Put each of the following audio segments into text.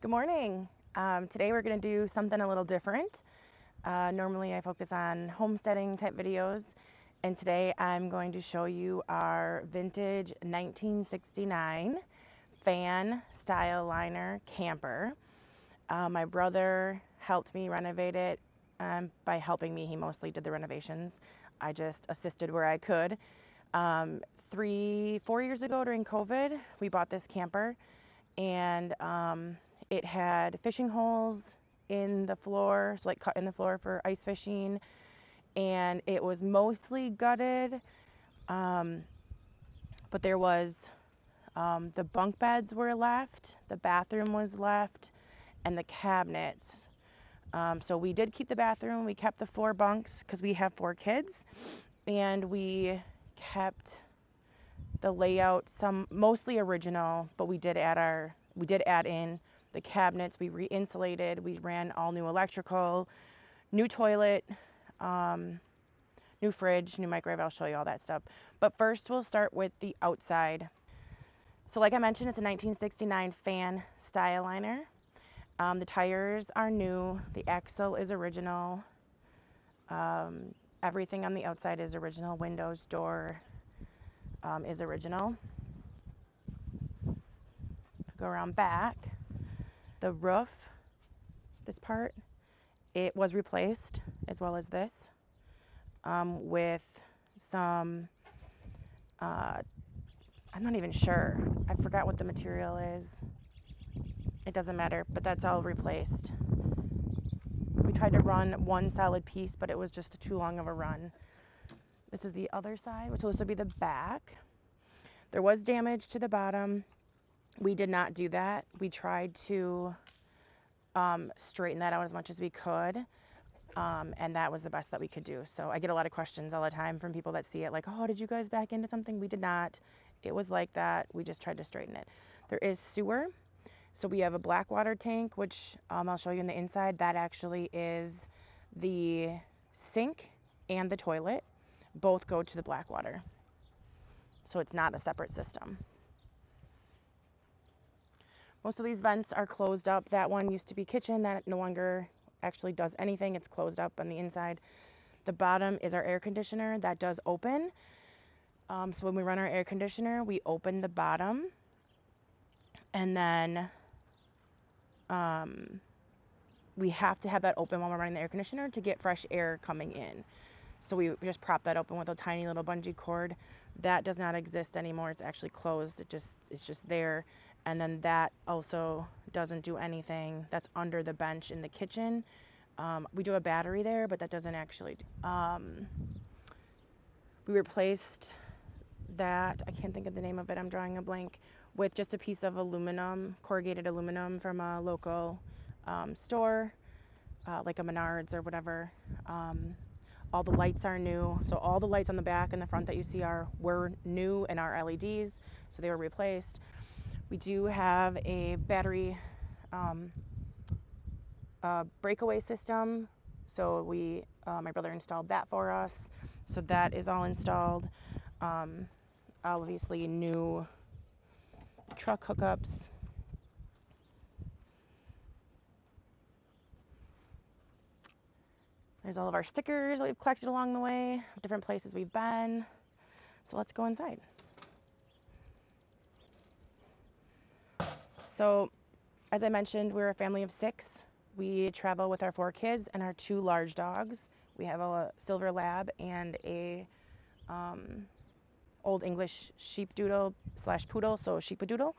Good morning. Today we're going to do something a little different. Normally I focus on homesteading type videos, and today I'm going to show you our vintage 1969 FAN Styleliner camper. My brother helped me renovate it. By helping me, he mostly did the renovations. I just assisted where I could. 4 years ago during COVID, we bought this camper, and it had fishing holes in the floor, so like cut in the floor for ice fishing, and it was mostly gutted, um, but there was the bunk beds were left, the bathroom was left, and the cabinets. So we did keep the bathroom, we kept the 4 bunks because we have 4 kids, and we kept the layout some mostly original, but we did add in the cabinets. We re-insulated, we ran all new electrical, new toilet, new fridge, new microwave. I'll show you all that stuff. But first we'll start with the outside. So like I mentioned, it's a 1969 FAN Styleliner. The tires are new, the axle is original, everything on the outside is original, windows, door is original. Go around back. The roof, this part, it was replaced as well as this, with some, I'm not even sure. I forgot what the material is. It doesn't matter, but that's all replaced. We tried to run one solid piece, but it was just too long of a run. This is the other side, which will also be the back. There was damage to the bottom. We did not do that. We tried to straighten that out as much as we could. And that was the best that we could do. So I get a lot of questions all the time from people that see it like, oh, did you guys back into something? We did not. It was like that. We just tried to straighten it. There is sewer. So we have a black water tank, which I'll show you in the inside. That actually is the sink and the toilet. Both go to the black water. So it's not a separate system. Most of these vents are closed up. That one used to be kitchen. That no longer actually does anything. It's closed up on the inside. The bottom is our air conditioner. That does open. So when we run our air conditioner, we open the bottom, and then we have to have that open while we're running the air conditioner to get fresh air coming in. So we just prop that open with a tiny little bungee cord. That does not exist anymore. It's actually closed. It's just there. And then that also doesn't do anything. That's under the bench in the kitchen. We do a battery there, but that doesn't actually we replaced that, I can't think of the name of it, I'm drawing a blank, with just a piece of aluminum, corrugated aluminum from a local store, like a Menards or whatever. All the lights are new, so all the lights on the back and the front that you see were new and are LEDs, so they were replaced. We do have a battery breakaway system, so my brother installed that for us, so that is all installed. Obviously new truck hookups. There's all of our stickers that we've collected along the way, different places we've been. So let's go inside. So as I mentioned, we're a family of 6. We travel with our 4 kids and our 2 large dogs. We have a silver lab and a old English sheepdoodle / poodle, so sheepadoodle.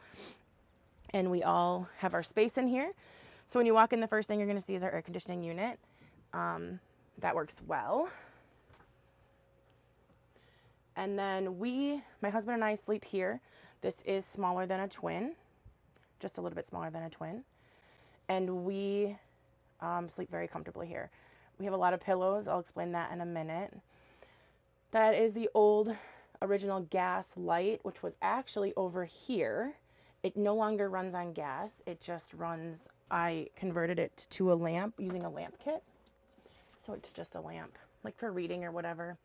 And we all have our space in here. So when you walk in, the first thing you're going to see is our air conditioning unit. That works well. And then my husband and I sleep here. This is smaller than a twin, just a little bit smaller than a twin. And we sleep very comfortably here. We have a lot of pillows. I'll explain that in a minute. That is the old original gas light, which was actually over here. It no longer runs on gas. It just runs, I converted it to a lamp using a lamp kit. So it's just a lamp, like for reading or whatever.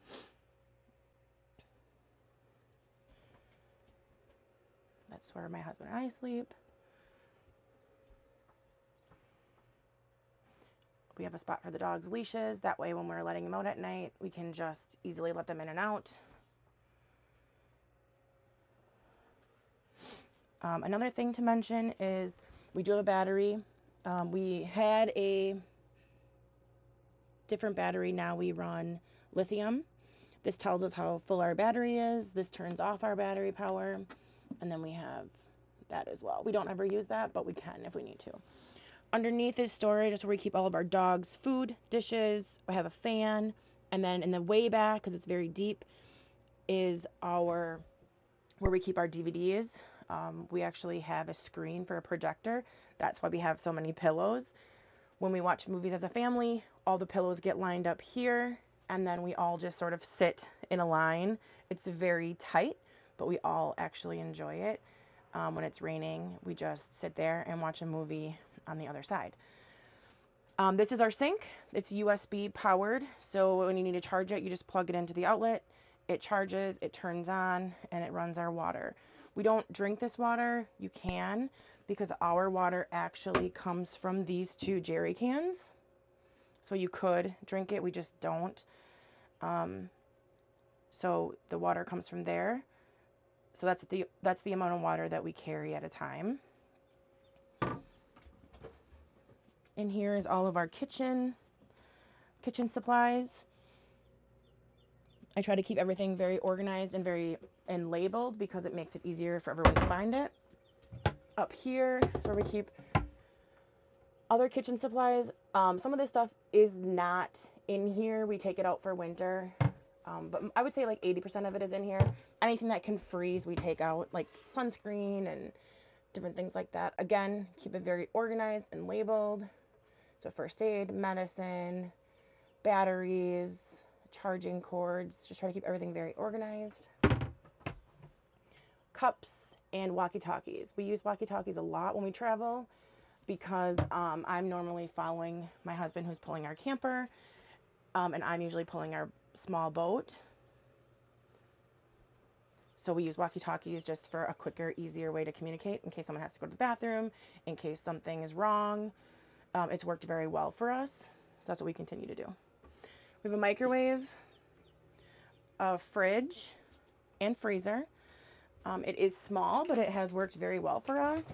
That's where my husband and I sleep. We have a spot for the dog's leashes. That way when we're letting them out at night, we can just easily let them in and out. Another thing to mention is we do have a battery. We had a different battery. Now we run lithium. This tells us how full our battery is. This turns off our battery power. And then we have that as well. We don't ever use that, but we can if we need to. Underneath is storage. That's where we keep all of our dog's food, dishes. We have a fan. And then in the way back, because it's very deep, is where we keep our DVDs. We actually have a screen for a projector. That's why we have so many pillows. When we watch movies as a family, all the pillows get lined up here, and then we all just sort of sit in a line. It's very tight, but we all actually enjoy it. When it's raining, we just sit there and watch a movie on the other side. This is our sink. It's USB powered, so when you need to charge it, you just plug it into the outlet. It charges, it turns on, and it runs our water. We don't drink this water. You can, because our water actually comes from these two jerry cans. So you could drink it, we just don't. So the water comes from there. So that's the amount of water that we carry at a time. In here is all of our kitchen supplies. I try to keep everything very organized and labeled because it makes it easier for everyone to find it. Up here is where we keep other kitchen supplies. Some of this stuff is not in here. We take it out for winter. But I would say like 80% of it is in here. Anything that can freeze, we take out, like sunscreen and different things like that. Again, keep it very organized and labeled. So first aid, medicine, batteries, charging cords. Just try to keep everything very organized. Cups and walkie-talkies. We use walkie-talkies a lot when we travel because I'm normally following my husband who's pulling our camper, and I'm usually pulling our small boat. So we use walkie-talkies just for a quicker, easier way to communicate in case someone has to go to the bathroom, in case something is wrong. It's worked very well for us, so that's what we continue to do. We have a microwave, a fridge, and freezer. It is small, but it has worked very well for us.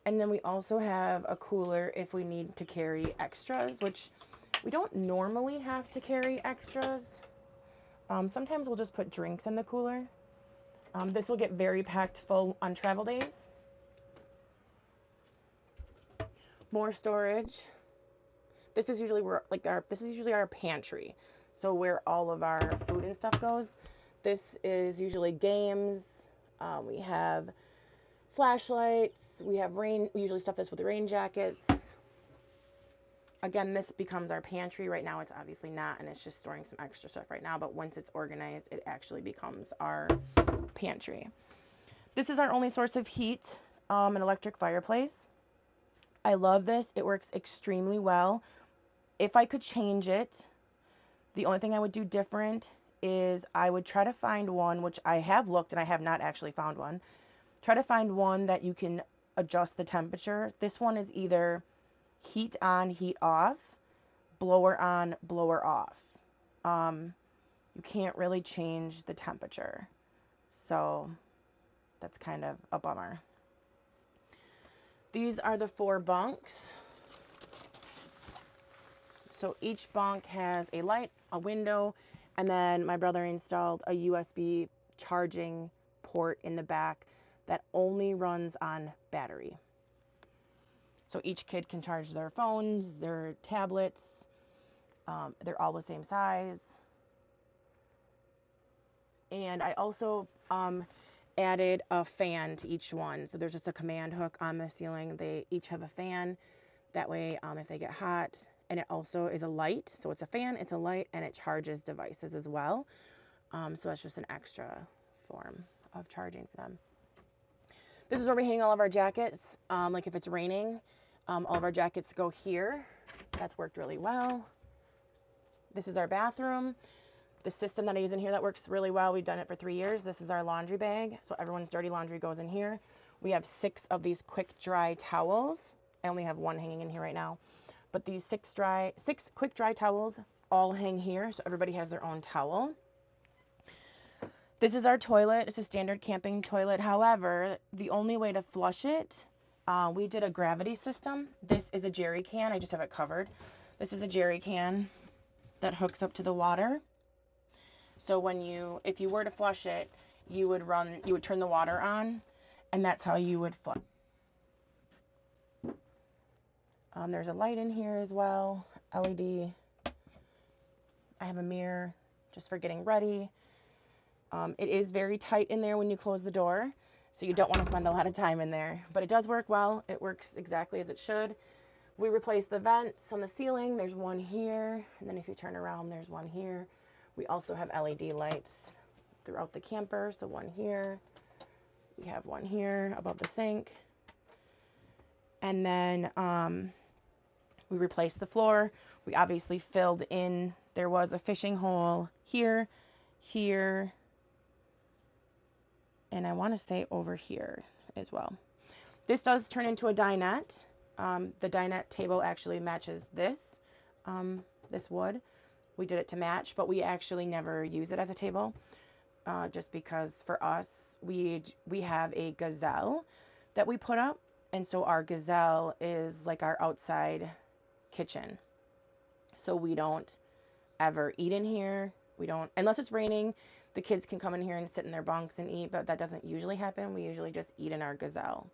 And then we also have a cooler if we need to carry extras, which we don't normally have to carry extras. Sometimes we'll just put drinks in the cooler. This will get very packed full on travel days. More storage. This is usually our pantry. So where all of our food and stuff goes. This is usually games. We have flashlights. We usually stuff this with rain jackets. Again, this becomes our pantry. Right now it's obviously not, and it's just storing some extra stuff right now, but once it's organized, it actually becomes our pantry. This is our only source of heat, an electric fireplace. I love this. It works extremely well. If I could change it, the only thing I would do different is I would try to find one, which I have looked and I have not actually found one. Try to find one that you can adjust the temperature. This one is either heat on, heat off, blower on, blower off. You can't really change the temperature. So that's kind of a bummer. These are the 4 bunks. So each bunk has a light, a window, and then my brother installed a USB charging port in the back that only runs on battery. So each kid can charge their phones, their tablets. They're all the same size. And I also added a fan to each one. So there's just a command hook on the ceiling. They each have a fan. That way, if they get hot, and it also is a light. So it's a fan, it's a light, and it charges devices as well. So that's just an extra form of charging for them. This is where we hang all of our jackets. Like if it's raining, all of our jackets go here. That's worked really well. This is our bathroom. The system that I use in here that works really well, we've done it for 3 years. This is our laundry bag. So everyone's dirty laundry goes in here. We have 6 of these quick dry towels. I only have one hanging in here right now. But these six quick dry towels all hang here, so everybody has their own towel. This is our toilet. It's a standard camping toilet. However, the only way to flush it, we did a gravity system. This is a jerry can. I just have it covered. This is a jerry can that hooks up to the water. So if you were to flush it, you would turn the water on, and that's how you would flush. There's a light in here as well, LED. I have a mirror just for getting ready. It is very tight in there when you close the door, so you don't want to spend a lot of time in there, but it does work well. It works exactly as it should. We replaced the vents on the ceiling. There's one here, and then if you turn around, there's one here. We also have LED lights throughout the camper, so one here. We have one here above the sink. And then we replaced the floor. We obviously filled in. There was a fishing hole here, here, and I want to say over here as well. This does turn into a dinette. The dinette table actually matches this wood. We did it to match, but we actually never use it as a table, just because for us, we have a gazelle that we put up, and so our gazelle is like our outside kitchen. So we don't ever eat in here. We don't, unless it's raining, the kids can come in here and sit in their bunks and eat, but that doesn't usually happen. We usually just eat in our gazelle.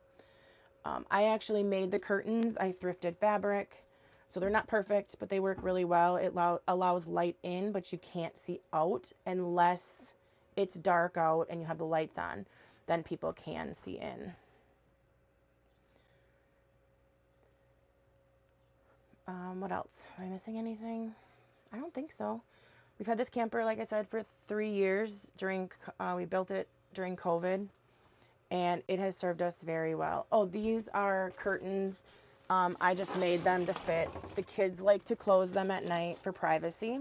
I actually made the curtains. I thrifted fabric. So they're not perfect, but they work really well. It allows light in, but you can't see out unless it's dark out and you have the lights on. Then people can see in. What else? Am I missing anything? I don't think so. We've had this camper, like I said, for 3 years. We built it during COVID, and it has served us very well. Oh, these are curtains. I just made them to fit. The kids like to close them at night for privacy.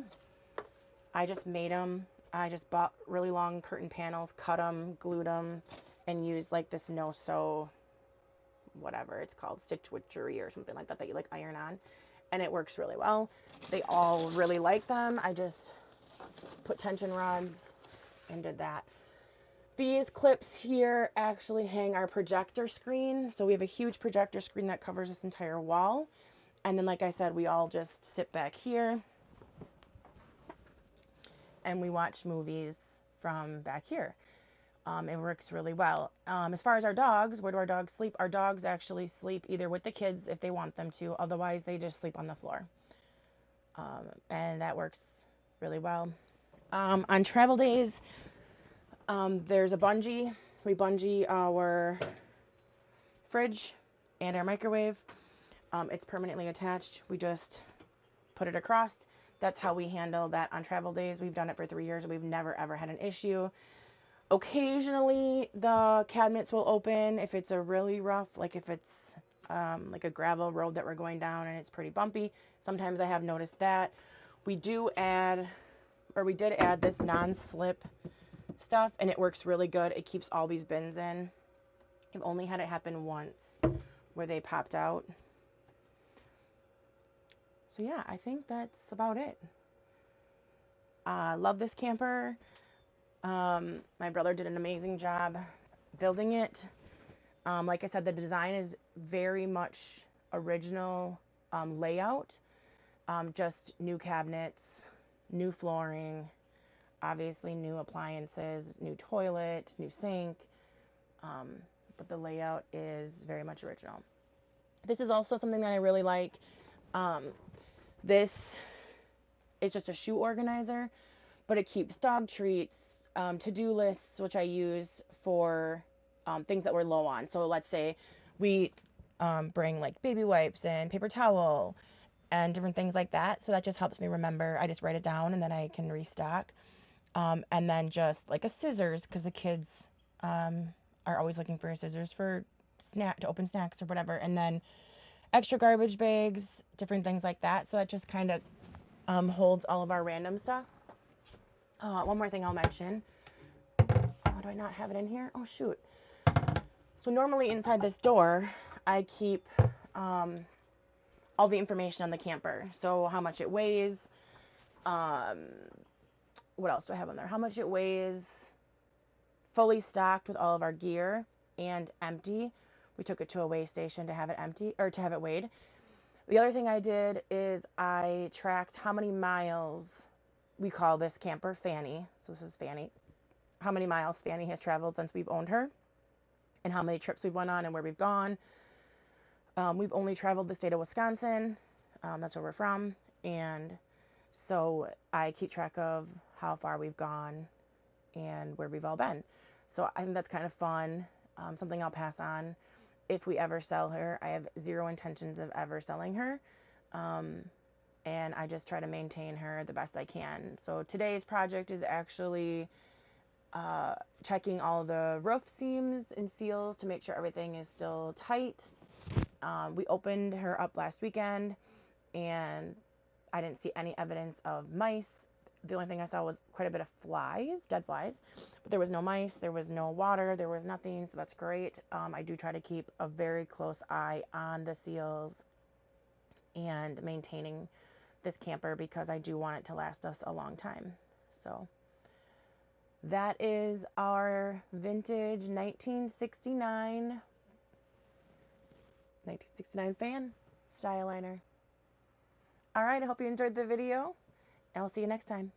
I just made them. I just bought really long curtain panels, cut them, glued them, and used like this no-sew, whatever it's called, stitch witchery or something like that you like iron on. And it works really well. They all really like them. I just put tension rods and did that. These clips here actually hang our projector screen. So we have a huge projector screen that covers this entire wall. And then, like I said, we all just sit back here and we watch movies from back here. It works really well. As far as our dogs, where do our dogs sleep? Our dogs actually sleep either with the kids if they want them to. Otherwise, they just sleep on the floor. And that works really well. On travel days, there's a bungee. We bungee our fridge and our microwave. It's permanently attached. We just put it across. That's how we handle that on travel days. We've done it for 3 years. We've never, ever had an issue. Occasionally, the cabinets will open if it's a really rough, like if it's like a gravel road that we're going down and it's pretty bumpy. Sometimes I have noticed that. We did add this non-slip stuff, and it works really good. It keeps all these bins in. I've only had it happen once where they popped out. So yeah, I think that's about it. Love this camper. My brother did an amazing job building it. Like I said, the design is very much original layout. Just new cabinets, new flooring, obviously new appliances, new toilet, new sink. But the layout is very much original. This is also something that I really like. This is just a shoe organizer, but it keeps dog treats, to-do lists, which I use for things that we're low on. So let's say we bring like baby wipes and paper towel and different things like that. So that just helps me remember. I just write it down and then I can restock. And then just like a scissors, because the kids are always looking for scissors for to open snacks or whatever. And then extra garbage bags, different things like that. So that just kind of holds all of our random stuff. One more thing I'll mention. Oh, do I not have it in here? Oh, shoot. So normally inside this door, I keep all the information on the camper. So how much it weighs, what else do I have on there? How much it weighs, fully stocked with all of our gear, and empty. We took it to a weigh station to have it empty, or to have it weighed. The other thing I did is I tracked how many miles, we call this camper Fanny, so this is Fanny, how many miles Fanny has traveled since we've owned her, and how many trips we've went on and where we've gone. We've only traveled the state of Wisconsin. That's where we're from. And so I keep track of how far we've gone and where we've all been. So I think that's kind of fun. Something I'll pass on if we ever sell her. I have zero intentions of ever selling her. And I just try to maintain her the best I can. So today's project is actually checking all the roof seams and seals to make sure everything is still tight. We opened her up last weekend and I didn't see any evidence of mice. The only thing I saw was quite a bit of flies, dead flies, but there was no mice, there was no water, there was nothing, so that's great. I do try to keep a very close eye on the seals and maintaining this camper because I do want it to last us a long time. So that is our vintage 1969 FAN Styleliner. All right, I hope you enjoyed the video, and I'll see you next time.